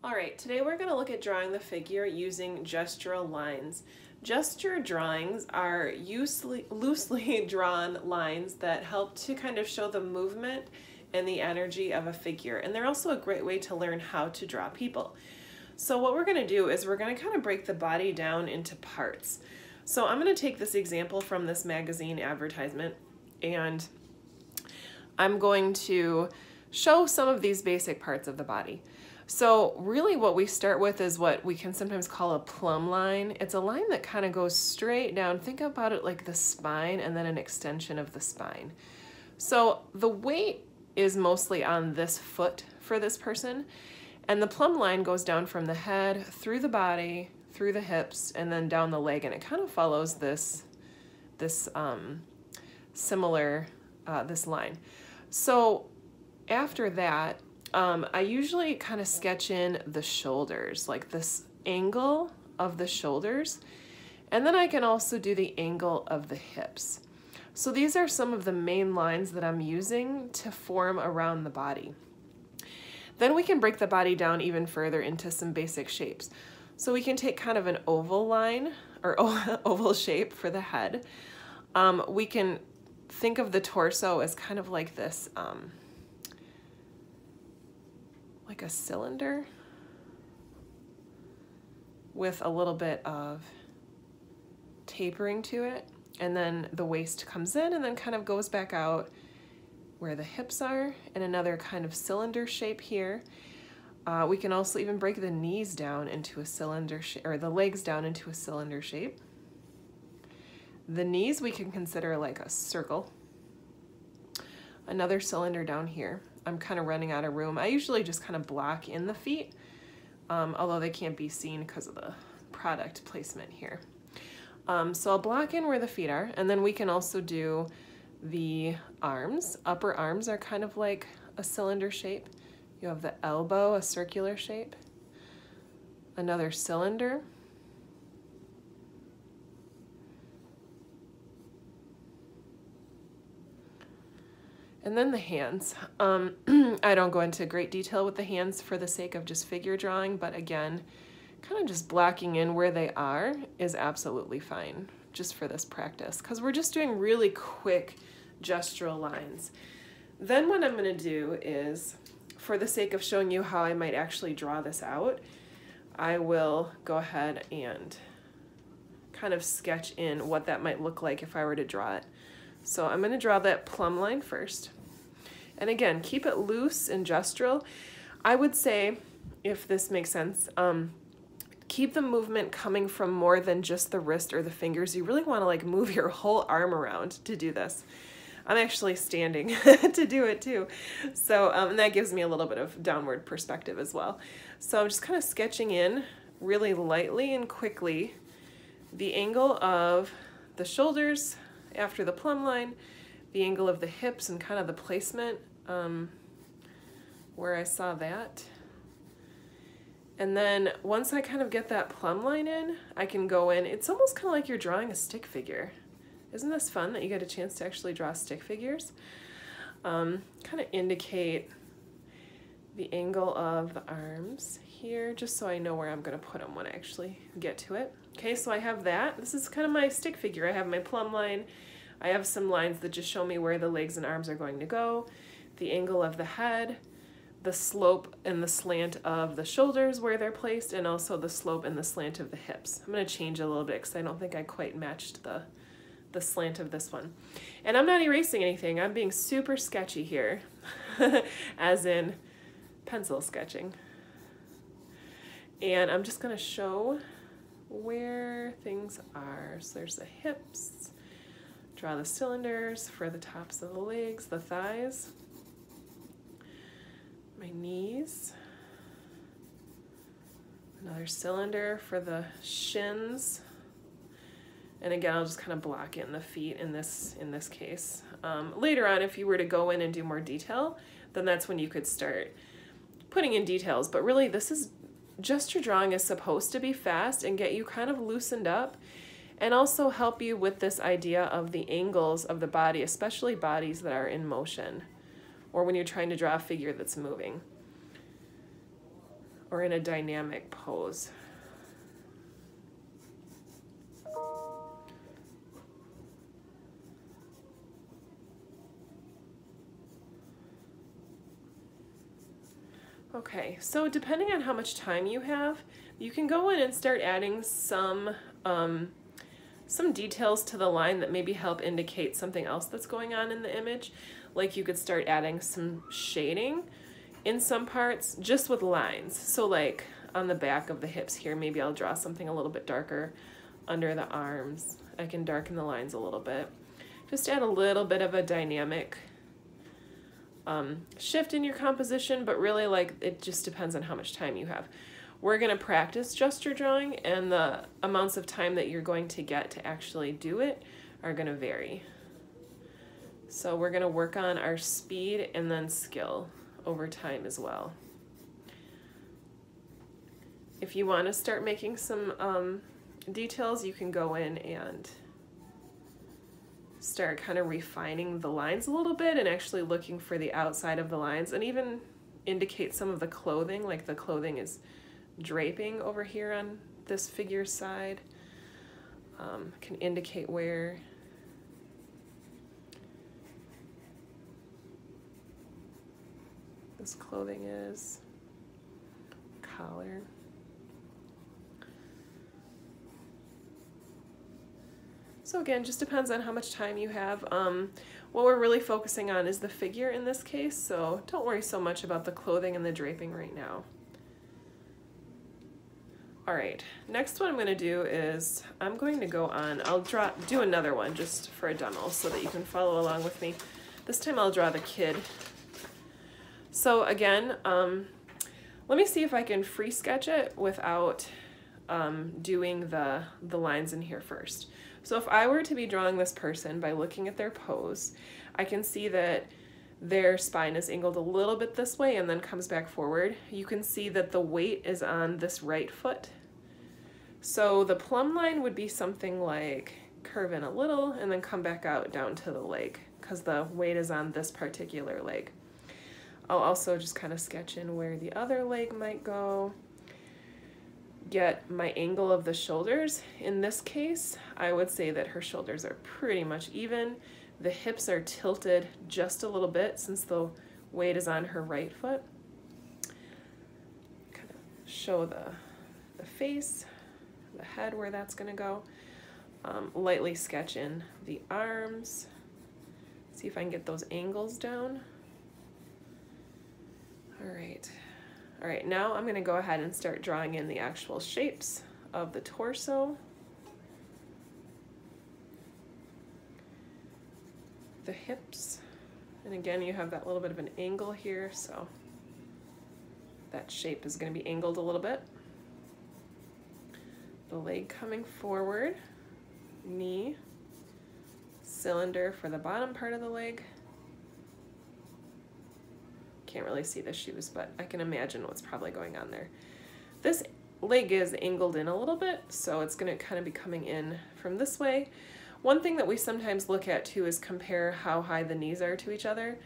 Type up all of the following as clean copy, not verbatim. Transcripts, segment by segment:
All right, today we're going to look at drawing the figure using gestural lines. Gesture drawings are loosely drawn lines that help to kind of show the movement and the energy of a figure. And they're also a great way to learn how to draw people. So what we're going to do is we're going to kind of break the body down into parts. So I'm going to take this example from this magazine advertisement, and I'm going to show some of these basic parts of the body. So really what we start with is what we can sometimes call a plumb line. It's a line that kind of goes straight down. Think about it like the spine and then an extension of the spine. So the weight is mostly on this foot for this person, and the plumb line goes down from the head, through the body, through the hips, and then down the leg, and it kind of follows this line. So after that, I usually kind of sketch in the shoulders, like this angle of the shoulders, and then I can also do the angle of the hips. So these are some of the main lines that I'm using to form around the body. Then we can break the body down even further into some basic shapes. So we can take kind of an oval line or oval shape for the head. We can think of the torso as kind of like this, like a cylinder with a little bit of tapering to it, and then the waist comes in and then kind of goes back out where the hips are, and another kind of cylinder shape here. We can also even break the knees down into a cylinder shape, or the legs down into a cylinder shape. The knees we can consider like a circle. Another cylinder down here. I'm kind of running out of room. I usually just kind of block in the feet, although they can't be seen because of the product placement here. So I'll block in where the feet are, and then we can also do the arms. Upper arms are kind of like a cylinder shape. You have the elbow, a circular shape. Another cylinder. And then the hands. I don't go into great detail with the hands for the sake of just figure drawing, but again, kind of just blocking in where they are is absolutely fine just for this practice, because we're just doing really quick gestural lines. Then what I'm going to do is, for the sake of showing you how I might actually draw this out, I will go ahead and kind of sketch in what that might look like if I were to draw it. So I'm going to draw that plumb line first. And again, keep it loose and gestural. I would say, if this makes sense, keep the movement coming from more than just the wrist or the fingers. You really want to like move your whole arm around to do this. I'm actually standing to do it too. So and that gives me a little bit of downward perspective as well. So I'm just kind of sketching in really lightly and quickly the angle of the shoulders after the plumb line, the angle of the hips, and kind of the placement where I saw that. And then once I kind of get that plumb line in, I can go in. It's almost kind of like you're drawing a stick figure. Isn't this fun that you get a chance to actually draw stick figures? Kind of indicate the angle of the arms here, just so I know where I'm going to put them when I actually get to it. Okay, so I have that. This is kind of my stick figure. I have my plumb line. I have some lines that just show me where the legs and arms are going to go, the angle of the head, the slope and the slant of the shoulders where they're placed, and also the slope and the slant of the hips. I'm going to change a little bit because I don't think I quite matched the slant of this one. And I'm not erasing anything. I'm being super sketchy here, as in pencil sketching. And I'm just going to show where things are. So there's the hips. Draw the cylinders for the tops of the legs, the thighs, my knees, another cylinder for the shins, and again I'll just kind of block in the feet in this case. Later on, if you were to go in and do more detail, then that's when you could start putting in details, but really this is gesture drawing is supposed to be fast and get you kind of loosened up, and also help you with this idea of the angles of the body, especially bodies that are in motion, or when you're trying to draw a figure that's moving. or in a dynamic pose. Okay, so depending on how much time you have, you can go in and start adding some details to the line that maybe help indicate something else that's going on in the image. Like you could start adding some shading in some parts just with lines. So like on the back of the hips here, maybe I'll draw something a little bit darker under the arms. I can darken the lines a little bit. Just add a little bit of a dynamic shift in your composition, but really like it just depends on how much time you have. We're going to practice gesture drawing, and the amounts of time that you're going to get to actually do it are going to vary. So we're going to work on our speed and then skill over time as well. If you want to start making some details, you can go in and start kind of refining the lines a little bit and actually looking for the outside of the lines, and even indicate some of the clothing, like the clothing is draping over here on this figure side. Can indicate where this clothing is, collar. So again, just depends on how much time you have. What we're really focusing on is the figure in this case, so don't worry so much about the clothing and the draping right now. All right, next what I'm going to do is I'm going to go on, I'll do another one just for a demo so that you can follow along with me. This time I'll draw the kid. So again, let me see if I can free sketch it without doing the lines in here first. So if I were to be drawing this person by looking at their pose, I can see that their spine is angled a little bit this way and then comes back forward. You can see that the weight is on this right foot. So the plumb line would be something like curve in a little and then come back out down to the leg because the weight is on this particular leg. I'll also just kind of sketch in where the other leg might go. Get my angle of the shoulders. In this case, I would say that her shoulders are pretty much even. The hips are tilted just a little bit since the weight is on her right foot. Kind of show the face, the head, where that's going to go. Lightly sketch in the arms. See if I can get those angles down. All right. All right, now I'm going to go ahead and start drawing in the actual shapes of the torso, the hips, and again you have that little bit of an angle here, so that shape is going to be angled a little bit. The leg coming forward, knee, cylinder for the bottom part of the leg. Can't really see the shoes, but I can imagine what's probably going on there. This leg is angled in a little bit, so it's going to kind of be coming in from this way. One thing that we sometimes look at too is compare how high the knees are to each other.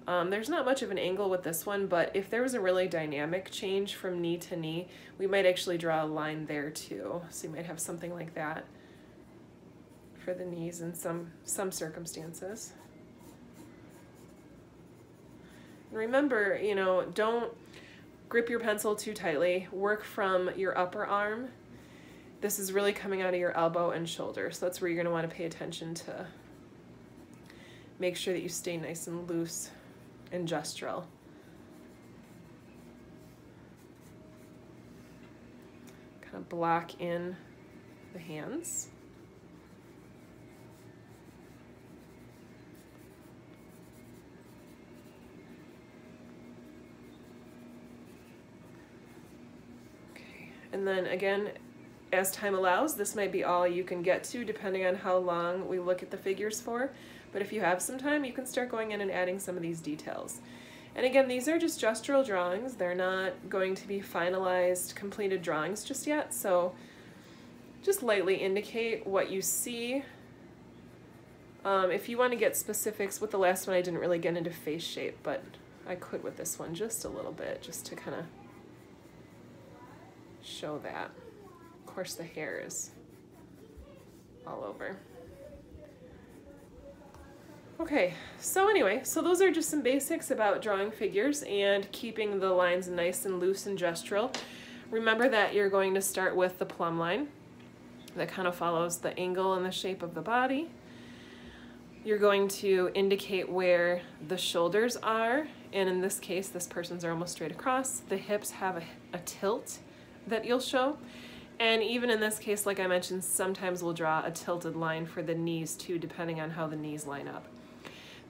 There's not much of an angle with this one, but if there was a really dynamic change from knee to knee, we might actually draw a line there too. So you might have something like that for the knees in some circumstances. Remember, you know, don't grip your pencil too tightly. Work from your upper arm. This is really coming out of your elbow and shoulder, so that's where you're going to want to pay attention to make sure that you stay nice and loose and gestural. Kind of block in the hands. And then again, as time allows, this might be all you can get to depending on how long we look at the figures for. But if you have some time, you can start going in and adding some of these details. And again, these are just gestural drawings. They're not going to be finalized, completed drawings just yet. So just lightly indicate what you see. If you want to get specifics with the last one, I didn't really get into face shape, but I could with this one just a little bit, just to kind of show that. Of course, the hair is all over. Okay, so anyway, so those are just some basics about drawing figures and keeping the lines nice and loose and gestural. Remember that you're going to start with the plumb line that kind of follows the angle and the shape of the body. You're going to indicate where the shoulders are, and in this case, this person's are almost straight across. The hips have a tilt that you'll show. And even in this case, like I mentioned, sometimes we'll draw a tilted line for the knees too, depending on how the knees line up.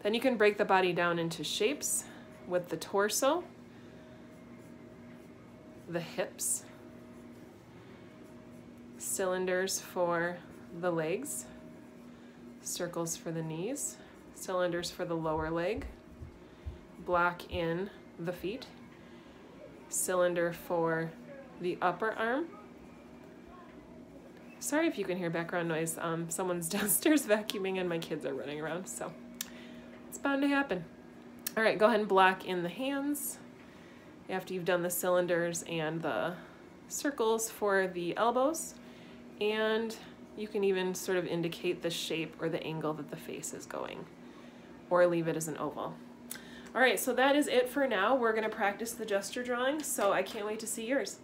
Then you can break the body down into shapes with the torso, the hips, cylinders for the legs, circles for the knees, cylinders for the lower leg, block in the feet, cylinder for the upper arm. Sorry if you can hear background noise. Someone's downstairs vacuuming and my kids are running around, so it's bound to happen. All right, go ahead and block in the hands after you've done the cylinders and the circles for the elbows, and you can even sort of indicate the shape or the angle that the face is going, or leave it as an oval. All right, so that is it for now. We're gonna practice the gesture drawing, so I can't wait to see yours.